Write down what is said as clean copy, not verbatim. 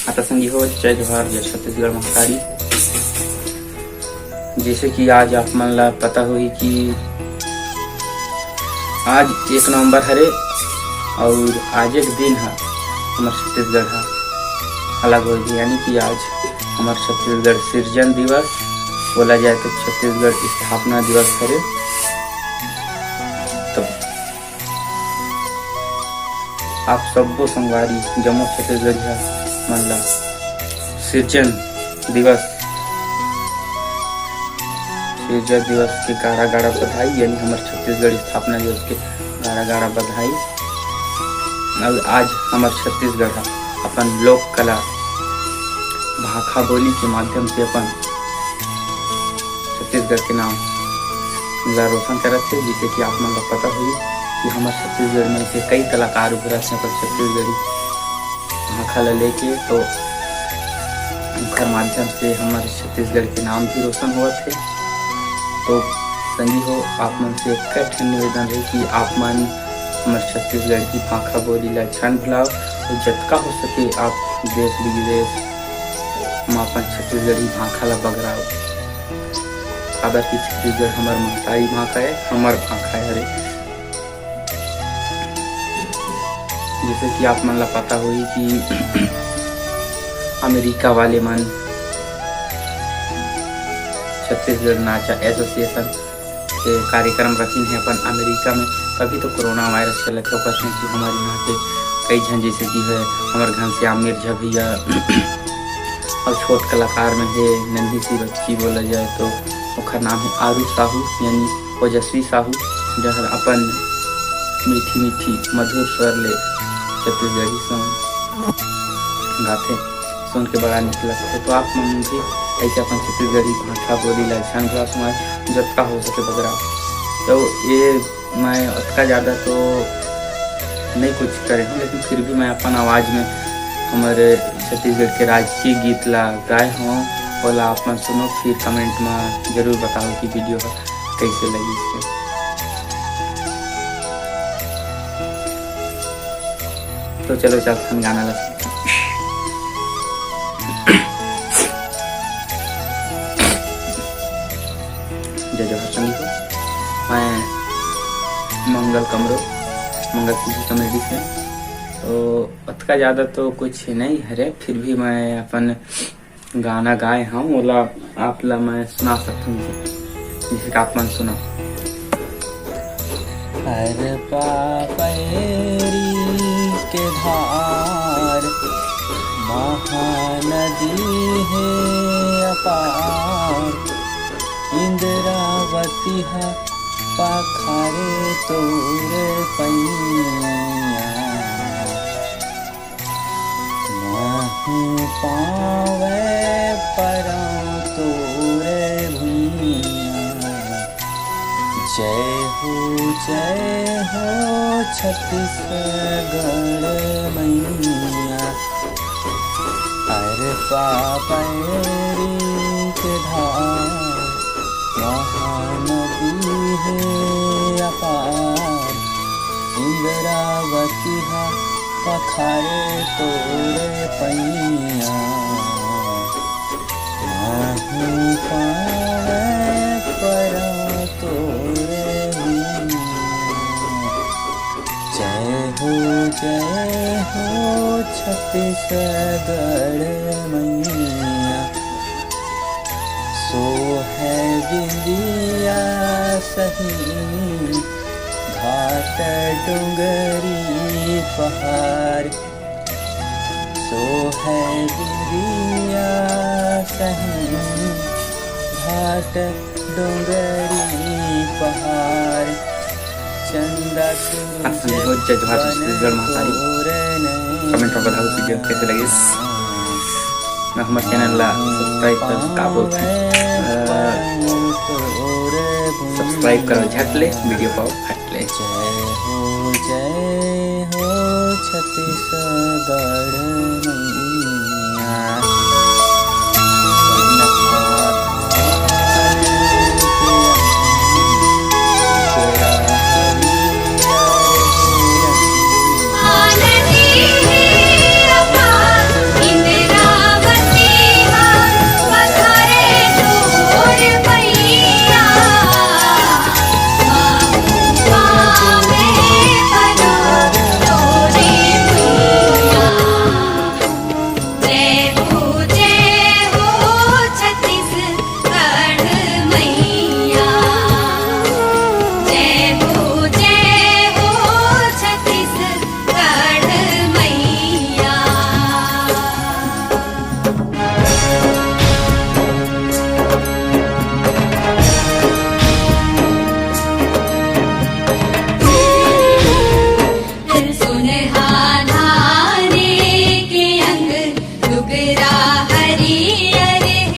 आता संगी हो जय जोहार जय छत्तीसगढ़ महाकाली। जैसे कि आज आप मन ला पता होही कि आज 1 नवंबर हरे और आज एक दिन है हमार छत्तीसगढ़ हा अलग हो गई, यानी कि आज हमार छत्तीसगढ़ सृजन दिवस बोला जाए तो छत्तीसगढ़ स्थापना दिवस हरे। तो आप सबो संगवारी जम्मू छत्तीसगढ़ मन ला सृजन दिवस के गाड़ा बधाई, यानी हमारे छत्तीसगढ़ स्थापना दिवस के गाड़ा बधाई। और आज हमारे छत्तीसगढ़ अपन लोक कला भाखा बोली के माध्यम से अपन छत्तीसगढ़ के नाम रोशन करत थे। जिसे कि आप मन को पता हुई कि हमारे छत्तीसगढ़ में से कई कलाकार उभरत हैं पर छत्तीसगढ़ी भाखा ला लेके, तो उनका माध्यम से हमारे छत्तीसगढ़ के नाम भी रोशन हुआ थे। तो संगी हो आप मन से एक निवेदन है कि आप मन हमारे छत्तीसगढ़ की भाखा बोली ला छन भुलाओ, तो जितना हो सके आप देश विदेश में अपन छत्तीसगढ़ी भाखा ला बगराओ। अगर की छत्तीसगढ़ हमार महतारी भाखा है, हमार भाखा है। जैसे कि आप मन ला पता हुई कि अमेरिका वाले मन छत्तीसगढ़ नाचा एसोसिएशन के कार्यक्रम रखी है अपन अमेरिका में। तभी तो कोरोना वायरस चला था कि हमारे यहाँ के कई जन जैसे कि है हमारे घनश्याम मिर्जा भैया और छोट कलाकार में है नंदी सी बच्ची बोला जाए तो उसका नाम है आरू साहू यानी ओजस्वी साहू, जहाँ अपन मीठी मीठी मधुर स्वर ले छत्तीसगढ़ी सॉन्ग गाते, सुन के बड़ा निक लगता है। तो आप मन भी ऐसे अपन छत्तीसगढ़ी भाषा बोली ला छन भुला समाज जितना हो सके बगरा। तो ये मैं उतना ज़्यादा तो नहीं कुछ करे हूँ, लेकिन फिर भी मैं अपन आवाज़ में हमारे छत्तीसगढ़ के राजकीय गीत ला गाए हूँ। बोला आप मन सुनो, फिर कमेंट में जरूर बताओ कि वीडियो कैसे लगी इससे। तो चलो चलते हम गाना लगा। जय जोहार संगी को, मैं मंगल सिंह कॉमेडी से। तो उतना ज़्यादा तो कुछ नहीं हरे, फिर भी मैं अपन गाना गाए हूँ, बोला आप ला मैं सुना सकता हूँ जिसे आप मन सुना। हर पापैरी के धार महानदी है अपार, इंद्रावती है पाखारे तोर पैया, नहीं पावे परम तोर भुइया। जय हो छत्तीसगढ़ मैया, हर पापैरी के धार महानदी है अपार, इंद्रावती है पखारे तोरे पैया, नहीं पावे परम तोरे भुइया। जय हो छत्तीसगढ़ मैया, सो है बिंदिया सही घाट डूंगरी पहाड़, सो है बिंदिया सही घाट डूंगरी पहाड़, चंदा छत्तीसगढ़ महाकाली। कमेंट में बताओ वीडियो कैसे लगी। मैं हमारे चैनल ला सब्सक्राइब कर का बोलते हैं, सब्सक्राइब करो झट ले, वीडियो पाओ हट ले। जय हो छत्तीसगढ़।